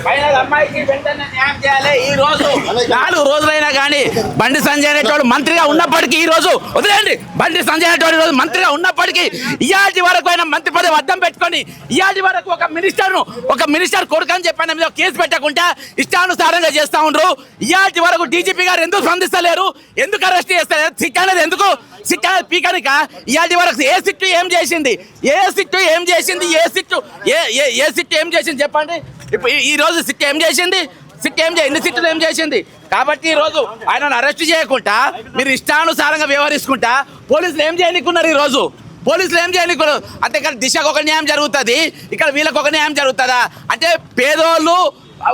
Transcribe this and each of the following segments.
అమ్మాయికి వెంటనే న్యాయం చేయాలి. ఈ రోజు 4 రోజులైనా కానీ బండి సంజయ్ అనేటోడు మంత్రిగా ఉన్నప్పటికీ, ఈ రోజు వదిలేండి, బండి సంజయ్ అనేటోడు రోజు మంత్రిగా ఉన్నప్పటికీ ఇయాటి వరకు ఆయన మంత్రి పదవి అడ్డం పెట్టుకొని ఇయాటి వరకు ఒక మినిస్టర్ కొడుకు అని చెప్పిన మీద కేసు పెట్టకుండా ఇష్టానుసారంగా చేస్తా ఉండరు. ఇయాటి వరకు డీజీపీ గారు ఎందుకు స్పందిస్తలేరు? ఎందుకు అరెస్ట్ చేస్తలేరు? సిట్ అనేది ఎందుకు? సిట్ అనేది పీకనిక ఇయాటి వరకు ఏ సిట్టు ఏం చేసింది? ఏ సిట్టు ఏం చేసింది? ఏ సిట్టు ఏం చేసింది చెప్పండి. ఇప్పుడు ఈ రోజు సిట్ ఏం చేసింది? ఎన్ని సిట్లు ఏం చేసింది? కాబట్టి ఈ రోజు ఆయనను అరెస్ట్ చేయకుండా మీరు ఇష్టానుసారంగా వ్యవహరించుకుంటా పోలీసులు ఏం చేయనికున్నారు? ఈ రోజు పోలీసులు ఏం చేయనికున్నారు అంటే ఇక్కడ దిశకు ఒక న్యాయం జరుగుతుంది, ఇక్కడ వీళ్ళకి ఒక న్యాయం జరుగుతుందా? అంటే పేదోళ్ళు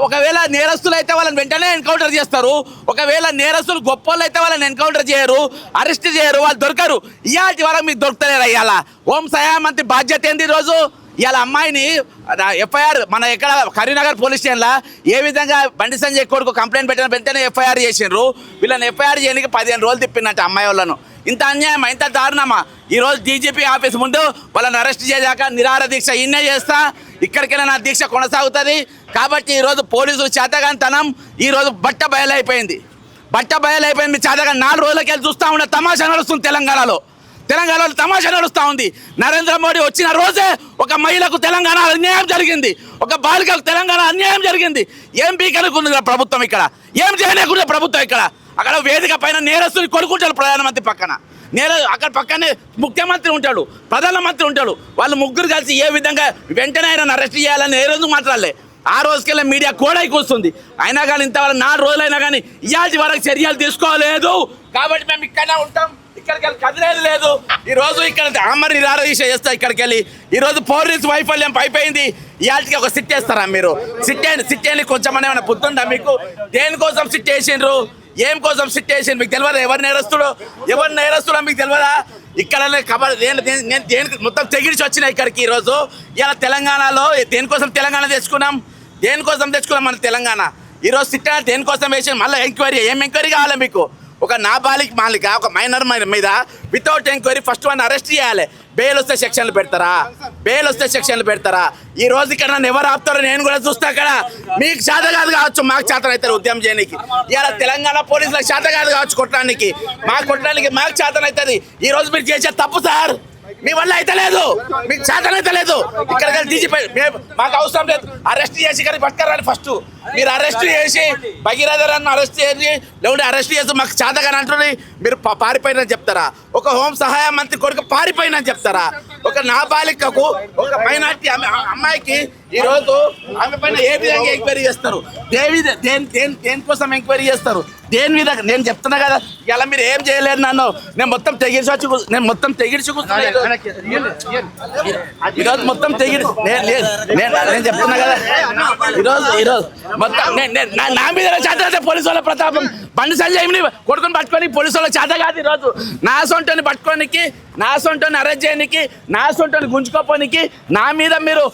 ఒకవేళ నేరస్తులు అయితే వాళ్ళని వెంటనే ఎన్కౌంటర్ చేస్తారు, ఒకవేళ నేరస్తులు గొప్పోళ్ళు అయితే వాళ్ళని ఎన్కౌంటర్ చేయరు, అరెస్ట్ చేయరు, వాళ్ళు దొరకరు. ఇయాటి వరకు మీకు దొరుకుతలేరు. ఇవాళ హోంశాఖ మంత్రి బాధ్యత ఏంది? ఈరోజు ఇవాళ అమ్మాయిని ఎఫ్ఐఆర్ మన ఎక్కడ కరీంనగర్ పోలీస్ స్టేషన్లో ఏ విధంగా బండి సంజయ్ కొడుకు కంప్లైంట్ పెట్టిన వెంటనే ఎఫ్ఐఆర్ చేసిండ్రు. వీళ్ళని ఎఫ్ఐఆర్ చేయడానికి 15 రోజులు తిప్పినట్టు అమ్మాయి వాళ్ళను. ఇంత అన్యాయం, ఇంత దారుణమా? ఈరోజు డీజీపీ ఆఫీస్ ముందు వాళ్ళని అరెస్ట్ చేయదాకా నిరాహార దీక్ష ఇన్నే చేస్తా, ఇక్కడికైనా నా దీక్ష కొనసాగుతుంది. కాబట్టి ఈరోజు పోలీసులు చేతగానితనం ఈరోజు బట్ట బయలైపోయింది. మీ చేతగా 4 రోజులకి వెళ్ళి చూస్తూ ఉన్న తమాషా నడుస్తుంది తెలంగాణలో తమాషా నడుస్తూ ఉంది. నరేంద్ర మోడీ వచ్చిన రోజే ఒక మహిళకు తెలంగాణ అన్యాయం జరిగింది, ఒక బాలికకు తెలంగాణ అన్యాయం జరిగింది. ఏం పీకనుకుంది ప్రభుత్వం ఇక్కడ? ఏం చేయలేకుండా ప్రభుత్వం ఇక్కడ? అక్కడ వేదిక పైన నేరస్తుని కొనుక్కుంటాడు ప్రధానమంత్రి పక్కన, అక్కడ పక్కనే ముఖ్యమంత్రి ఉంటాడు, ప్రధానమంత్రి ఉంటాడు. వాళ్ళు ముగ్గురు కలిసి ఏ విధంగా వెంటనే ఆయన అరెస్ట్ చేయాలని ఏ రోజు మాట్లాడలే. ఆ రోజుకెళ్ళి మీడియా కూడా కూర్చుంది. అయినా కానీ ఇంతవరకు 4 రోజులైనా కానీ ఇయాటి వరకు చర్యలు తీసుకోలేదు. కాబట్టి మేము ఇక్కడనే ఉంటాం, ఇక్కడికి వెళ్ళి కదిలేదు లేదు. ఈ రోజు ఇక్కడ ఆమరి నిరాదీక్ష చేస్తా. ఇక్కడికి వెళ్ళి ఈరోజు పోలీసు వైఫల్యం అయిపోయింది. ఇయాటికి ఒక సిట్ వేస్తారా మీరు? సిట్టేని కొంచెం ఏమైనా బుద్ధుందా మీకు? దేనికోసం సిట్ వేసిండ్రు? ఏం కోసం సిట్ వేసిండ్రు మీకు తెలియదా? ఎవరు నేరస్తుడో మీకు తెలియదా? ఇక్కడ దేనికి మొత్తం తెగిడిచి వచ్చినాయి ఇక్కడికి. ఈరోజు ఇలా తెలంగాణలో దేనికోసం తెలంగాణ తెచ్చుకున్నాం మన తెలంగాణ. ఈరోజు సిట్ దేనికోసం వేసి మళ్ళీ ఎంక్వైరీ. ఏం ఎంక్వైరీ కావాలి మీకు? ఒక నాబాలిక మాలిక ఒక మైనర్ మీద without enquiry first one arrest చేయాలి. బెయిల్ వస్తే సెక్షన్లు పెడతారా? ఈ రోజు ఇక్కడ నన్ను ఎవరు ఆపుతారో నేను కూడా చూస్తా. అక్కడ మీకు చేత కాదు కావచ్చు, మాకు చేతన అవుతారు ఉద్యమం చేయడానికి. ఇలా తెలంగాణ పోలీసులకు చేత కాదు కావచ్చు కొట్టడానికి, మాకు చేతన అవుతుంది. ఈ రోజు మీరు చేసే తప్పు సార్, మీ వల్ల అయితే లేదు, మీకు చేతన అయితే లేదు. ఇక్కడ డీజీపీ మాకు అవసరం లేదు, అరెస్ట్ చేసి ఇక్కడ పట్టుకరాని. ఫస్ట్ మీరు అరెస్ట్ చేసి భగీరథరాన్ని అరెస్ట్ చేసి లేకుంటే అరెస్ట్ చేసి మాకు చేతగాని అంటున్నాయి. మీరు పారిపోయినని చెప్తారా? ఒక హోం సహాయ మంత్రి కొడుకు పారిపోయినని చెప్తారా? ఒక నాబాలికకు, ఒక మైనార్టీ అమ్మాయికి ఈరోజు ఆమె పైన ఏ విధంగా ఎంక్వైరీ చేస్తారు? దేనికోసం ఎంక్వైరీ చేస్తారు? దేని మీద? నేను చెప్తున్నా కదా, ఇలా మీరు ఏం చేయలేరు. నేను మొత్తం తెగిడిచి కూర్చున్నా ఈరోజు మొత్తం నేను చెప్తున్నా కదా. ఈరోజు మొత్తం నా మీద చేత పోలీసు వాళ్ళ ప్రతాపం. బండి సంజయ్ని కొడుకుని పట్టుకొని పోలీసు వాళ్ళ చేత కాదు. ఈరోజు నా సొంటని పట్టుకోనికి, నా సొంటని అరెస్ట్ చేయడానికి, నా సొంటని గుంజుకోపోనికి, నా మీద మీరు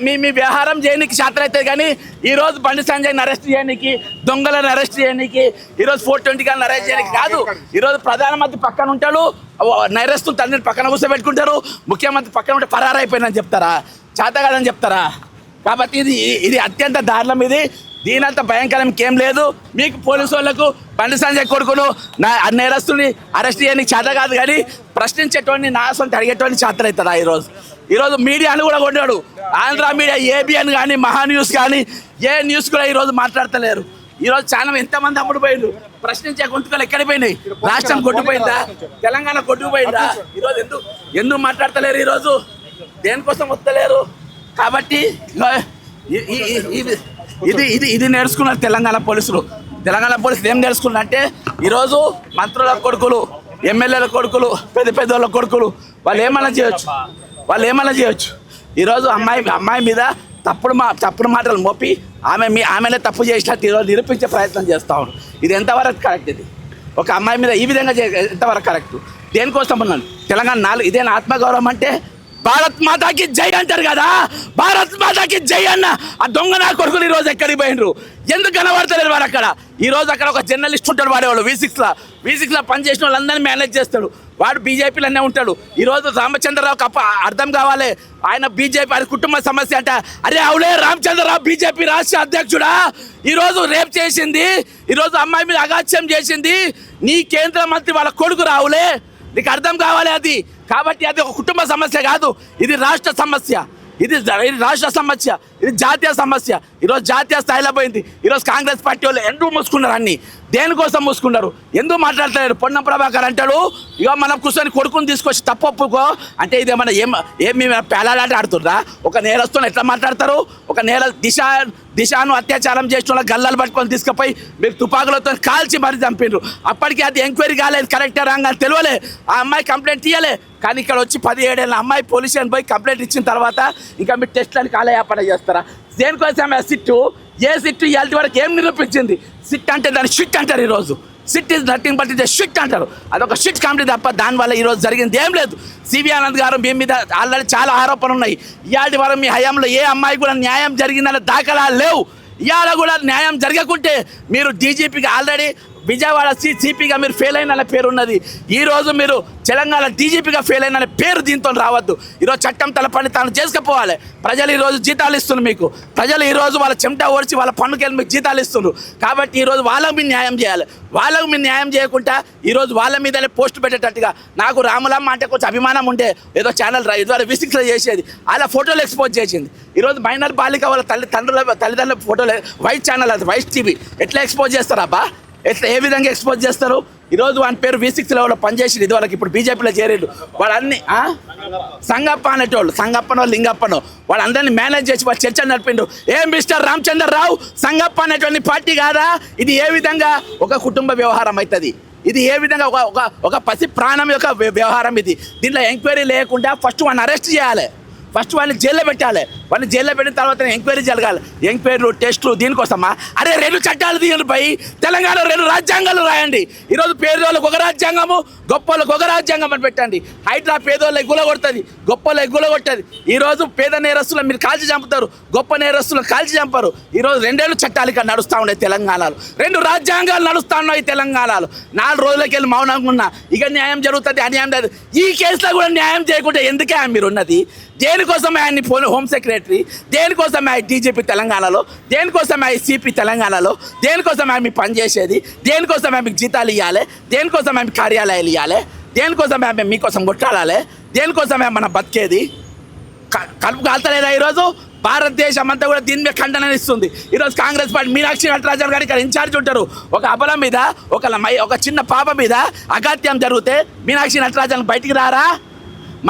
మీ వ్యవహారం చేయడానికి చేతన అవుతుంది. కానీ ఈరోజు బండి సంజయ్ని అరెస్ట్ చేయడానికి, దొంగలను అరెస్ట్ చేయడానికి, ఈరోజు 420 గారిని అరెస్ట్ చేయడానికి కాదు. ఈరోజు ప్రధానమంత్రి పక్కన ఉంటాడు, నేరస్తులు తండ్రిని పక్కన కూర్చోబెట్టుకుంటారు, ముఖ్యమంత్రి పక్కన ఉంటే పరారైపోయిందని చెప్తారా? చేత కాదని చెప్తారా? కాబట్టి ఇది అత్యంత దారుణం. దీనంత భయంకరం ఇంకేం లేదు. మీకు పోలీసు వాళ్ళకు బండి సంజయ్ కొడుకును నేరస్తుని అరెస్ట్ చేయడానికి చేత కాదు, కానీ ప్రశ్నించేటోడిని నా సొంత అడిగేటోడిని చేతన అవుతుందా? ఈరోజు మీడియాను కూడా కొన్నాడు. ఆంధ్ర మీడియా, ఏబిఎన్ కానీ, మహా న్యూస్ కానీ, ఏ న్యూస్ కూడా ఈరోజు మాట్లాడతలేరు. ఈరోజు చాలా ఎంతమంది అమ్ముడు పోయిండు, ప్రశ్నించే గొంతుకలు ఎక్కడ పోయినాయి? రాష్ట్రం కొట్టుకుపోయిందా? తెలంగాణ కొట్టుకుపోయిందా? ఈరోజు ఎందుకు మాట్లాడతలేరు? ఈరోజు దేనికోసం వస్తలేరు? కాబట్టి ఇది నేర్చుకున్నారు తెలంగాణ పోలీసులు ఏం నేర్చుకున్నారంటే, ఈరోజు మంత్రుల కొడుకులు, ఎమ్మెల్యేల కొడుకులు, పెద్దోళ్ళ కొడుకులు వాళ్ళు ఏమైనా చేయొచ్చు. ఈరోజు అమ్మాయి మీద తప్పుడు మాటలు మోపి ఆమెనే తప్పు చేసినట్టు ఈరోజు నిరూపించే ప్రయత్నం చేస్తూ ఉన్నాడు. ఇది ఎంతవరకు కరెక్ట్? ఇది ఒక అమ్మాయి మీద ఈ విధంగా ఎంతవరకు కరెక్ట్? దేనికోసం ఉన్నాను? తెలంగాణ ఇదేనా ఆత్మగౌరవం అంటే? భారత్ మాతాకి జై అంటారు కదా, భారత్ మాతాకి జై అన్న ఆ దొంగ నా కొడుకులు ఈరోజు ఎక్కడికి పోయినరు? ఎందుకు కనబడతలేరు వారు? అక్కడ ఈ రోజు అక్కడ ఒక జర్నలిస్ట్ ఉంటాడు వాడేవాడు V6 లో పనిచేసిన వాళ్ళందరినీ మేనేజ్ చేస్తాడు వాడు బీజేపీలోనే ఉంటాడు. ఈరోజు రామచంద్రరావుకి అర్థం కావాలి ఆయన బీజేపీ ఆయన కుటుంబ సమస్య అంట. అరే అవులే రామచంద్రరావు బీజేపీ రాష్ట్ర అధ్యక్షుడా ఈరోజు రేప్ చేసింది, ఈరోజు అమ్మాయి మీద అగాత్యం చేసింది నీ కేంద్ర మంత్రి వాళ్ళ కొడుకు రావులే, నీకు అర్థం కావాలి అది. కాబట్టి అది ఒక కుటుంబ సమస్య కాదు, ఇది రాష్ట్ర సమస్య, ఇది రాష్ట్ర సమస్య, ఇది జాతీయ సమస్య. ఈరోజు జాతీయ స్థాయిలో పోయింది. ఈరోజు కాంగ్రెస్ పార్టీ వాళ్ళు ఎందుకు మూసుకున్నారు, అన్ని దేనికోసం మూసుకున్నారు, ఎందుకు మాట్లాడలేరు? పొన్నం ప్రభాకర్ అంటాడు ఇక మనం కూర్చొని కొడుకుని తీసుకొచ్చి తప్పొప్పుకో అంటే ఇదేమన్నా ఏమి పేలాలాట ఆడుతుందా? ఒక నేరస్తుని ఎట్లా మాట్లాడతారు? ఒక దిశను అత్యాచారం చేసిన వాళ్ళ గల్లాలు పట్టుకొని తీసుకుపోయి మీరు తుపాకులతో కాల్చి మరి చంపిండ్రు. అప్పటికి అది ఎంక్వైరీ కాలేదు, కరెక్టే రాంగ్ అని తెలియలే, ఆ అమ్మాయి కంప్లైంట్ ఇవ్వలే. కానీ ఇక్కడ వచ్చి 17 ఏళ్ళ అమ్మాయి పోలీస్ స్టేషన్ పోయి కంప్లైంట్ ఇచ్చిన తర్వాత ఇంకా మీరు టెస్ట్లని కాలయాపన చేస్తారా? దేనికోసం సిట్టు ఇవాళ వరకు ఏం నిరూపించింది? సిట్ అంటే దాన్ని షిట్ అంటారు. ఈరోజు SIT is nothing but it shit అంటారు. అదొక షిట్ కమిటీ తప్ప దానివల్ల ఈరోజు జరిగింది ఏం లేదు. సిబి ఆనంద్ గారు మీ మీద ఆల్రెడీ చాలా ఆరోపణలు ఉన్నాయి. ఇవాళ వరకు మీ హయాంలో ఏ అమ్మాయి కూడా న్యాయం జరిగిందనే దాఖలాలు లేవు. ఇవాళ కూడా న్యాయం జరగకుంటే మీరు డీజీపీకి ఆల్రెడీ విజయవాడ సిపిగా మీరు ఫెయిల్ అయిన పేరు ఉన్నది. ఈరోజు మీరు తెలంగాణ డీజీపీగా ఫెయిల్ అయిన పేరు దీంతో రావద్దు. ఈరోజు చట్టం తల పని తాను చేసుకుపోవాలి. ప్రజలు ఈరోజు జీతాలు ఇస్తున్నారు మీకు, ప్రజలు ఈరోజు వాళ్ళ చెమట ఓడిచి వాళ్ళ పన్నుకెళ్ళి మీకు జీతాలు ఇస్తున్నారు. కాబట్టి ఈరోజు వాళ్ళకు మీరు న్యాయం చేయాలి. వాళ్ళకు మీరు న్యాయం చేయకుండా ఈరోజు వాళ్ళ మీదనే పోస్ట్ పెట్టేటట్టుగా నాకు రాములమ్మ అంటే కొంచెం అభిమానం ఉండే ఏదో ఛానల్ ఇదివరకు V6లో చేసేది అలా ఫోటోలు ఎక్స్పోజ్ చేసింది. ఈరోజు మైనర్ బాలిక వాళ్ళ తల్లిదండ్రుల ఫోటోలు వైట్ ఛానల్ అది వైట్ టీవీ ఎట్లా ఎక్స్పోజ్ చేస్తారా? ఎట్లా ఏ విధంగా ఎక్స్పోజ్ చేస్తారు? ఈరోజు వాని పేరు V6 లెవెల్లో పనిచేసి ఇది వాళ్ళకి ఇప్పుడు బీజేపీలో చేరేడు. వాడు అన్ని సంగప్ప అనేటోళ్ళు, సంగప్పనో లింగప్పనో వాళ్ళందరినీ మేనేజ్ చేసి వాళ్ళు చర్చలు నడిపిండు. ఏం మిస్టర్ రామచంద్రరావు సంగప్ప అనేటువంటి పార్టీ కాదా? ఇది ఏ విధంగా ఒక కుటుంబ వ్యవహారం అవుతుంది? ఇది ఏ విధంగా ఒక పసి ప్రాణం యొక్క వ్యవహారం ఇది? దీంట్లో ఎంక్వైరీ లేకుండా ఫస్ట్ వాడిని అరెస్ట్ చేయాలి, ఫస్ట్ వాళ్ళని జైల్లో పెట్టాలి. వాళ్ళని జైల్లో పెట్టిన తర్వాత ఎంక్వైరీ జరగాలి. ఎంక్వైరీలు టెస్టులు దీనికోసమా? అరే 2 చట్టాలు తీయండి పై తెలంగాణలో 2 రాజ్యాంగాలు రాయండి. ఈరోజు పేదోళ్ళకి ఒక రాజ్యాంగము, గొప్పలకు ఒక రాజ్యాంగం అని పెట్టండి. హైడ్రా పేదోళ్ళ ఎగ్గుల కొడుతుంది, గొప్పల ఎగ్గుల కొట్టది. ఈరోజు పేద నేరస్తులు మీరు కాల్చి చంపుతారు, గొప్ప నేరస్తులు కాల్చి చంపరు. ఈరోజు 2 చట్టాలు ఇక్కడ నడుస్తూ ఉన్నాయి తెలంగాణలో, 2 రాజ్యాంగాలు నడుస్తూ ఉన్నాయి తెలంగాణలో. 4 రోజులకి వెళ్ళి మౌనంగా ఉన్నా ఇక న్యాయం జరుగుతుంది, అన్యాయం లేదు. ఈ కేసులో కూడా న్యాయం చేయకుండా ఎందుకే మీరు ఉన్నది? దేనికోసం ఆయన్ని హోమ్ సెక్రటరీ, దేనికోసం ఆయన డీజీపీ తెలంగాణలో, దేనికోసం ఆయన సిపి తెలంగాణలో, దేనికోసం ఆయన మీకు పనిచేసేది, దేనికోసం ఆయన మీకు జీతాలు ఇవ్వాలి, దేనికోసం ఆయన కార్యాలయాలు ఇవ్వాలి, దేనికోసం ఆయన మీకోసం కొట్టాడాలి, దేనికోసం ఆయన మనం బతికేది? కలుపు కాల్తలేదా? ఈరోజు భారతదేశం అంతా కూడా దీని మీద ఖండన ఇస్తుంది. ఈరోజు కాంగ్రెస్ పార్టీ మీనాక్షి నటరాజన్ గారు ఇక్కడ ఇన్ఛార్జ్ ఉంటారు. ఒక అబల మీద ఒక చిన్న పాప మీద అగాత్యం జరిగితే మీనాక్షి నటరాజన్ బయటికి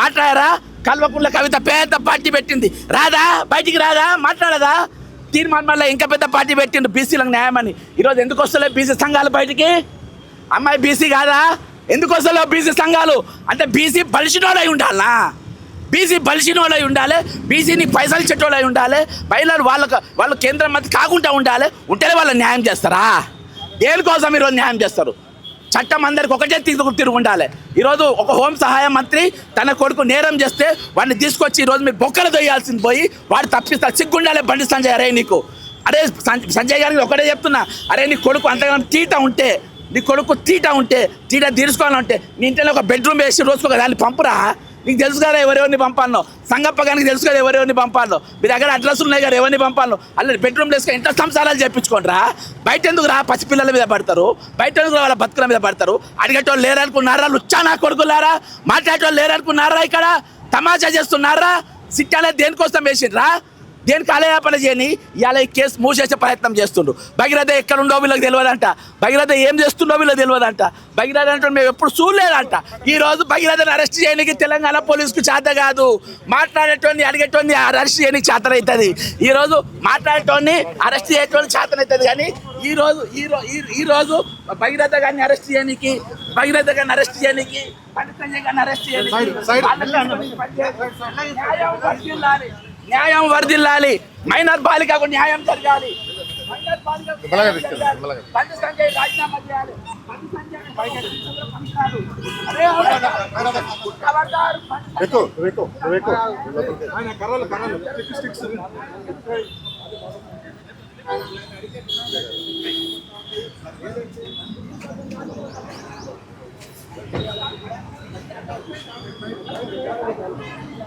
మాట్లాడారా? కల్వకుంట్ల కవిత పెద్ద పార్టీ పెట్టింది, రాదా? బయటికి రాదా? మాట్లాడదా? తీర్మానం వల్ల ఇంకా పెద్ద పార్టీ పెట్టిండు బీసీలకు న్యాయమని. ఈరోజు ఎందుకు వస్తలేవు బీసీ సంఘాలు బయటికి? అమ్మాయి బీసీ కాదా? ఎందుకు వస్తలేవు బీసీ సంఘాలు? అంటే బీసీ బలిసినోడై ఉండాలా? బీసీ బలిసినోడై ఉండాలి, బీసీని పైసలు చెట్టోడై ఉండాలి, మహిళలు వాళ్ళు కేంద్ర మంత్రి కాకుండా ఉండాలి. ఉంటేనే వాళ్ళు న్యాయం చేస్తారా? దేనికోసం ఈరోజు న్యాయం చేస్తారు? చట్టం అందరికి ఒకటే తిరుగు ఉండాలి. ఈరోజు ఒక హోం సహాయ మంత్రి తన కొడుకు నేరం చేస్తే వాడిని తీసుకొచ్చి ఈరోజు మీరు బొక్కలు దొయ్యాల్సింది పోయి వాడు తప్పిస్తారు. సిగ్గుండాలి బండి సంజయ్. అరే నీకు సంజయ్ గారికి ఒకటే చెప్తున్నా, అరే నీ కొడుకు అంతగానో తీట ఉంటే తీట తీర్చుకోవాలంటే నీ ఇంట్లో ఒక బెడ్రూమ్ వేసి రోజుకొక దాన్ని పంపురా. నీకు తెలుసు కదా ఎవరెవరిని పంపాలనో, సంగప్ప గారికి తెలుసు కదా ఎవరెవరిని పంపాలనో, మీ దగ్గర అడ్రస్ ఉన్నాయి కదా ఎవరిని పంపాలనో. అలా బెడ్రూమ్ వేసుకొని ఇంట్లో సంసారాలు చెప్పించుకోండి. బయట ఎందుకు పసిపిల్లల మీద పడతారు? బయట ఎందుకు వాళ్ళ బతుకుల మీద పడతారు? అడిగేటోళ్ళు లేరనుకున్నారా? లుచ్చా నా కొడుకులారా? మాట్లాడేటోళ్ళు లేరనుకున్నారా? ఇక్కడ తమాషా చేస్తున్నారా? సిట్టాలే దేనికోసం వేసిండ్రా? దేనికి కాలయాపన చేయని ఇవాళ ఈ కేసు మూసేసే ప్రయత్నం చేస్తుండ్రు. భగీరథ ఎక్కడుండో వీళ్ళకి తెలియదంట, భగీరథ ఏం చేస్తుండో వీళ్ళకి తెలియదంట. భగీరథ అంటే మేము ఎప్పుడు చూడలేదంట. ఈరోజు భగీరథని అరెస్ట్ చేయడానికి తెలంగాణ పోలీసుకు చేత కాదు, మాట్లాడేటోని అడిగేటోని అరెస్ట్ చేయడానికి చేతనవుతుంది. ఈరోజు మాట్లాడేటోని అరెస్ట్ చేయటోని చేతనవుతుంది. కానీ ఈరోజు భగీరథ గారిని అరెస్ట్ చేయడానికి, పండిత సంజయ్ గారిని అరెస్ట్ చేయడానికి న్యాయం వర్ధిల్లాలి. మైనర్ బాలికకు న్యాయం జరగాలి. బండి సంజయ్ రాజీనామా చేయాలి.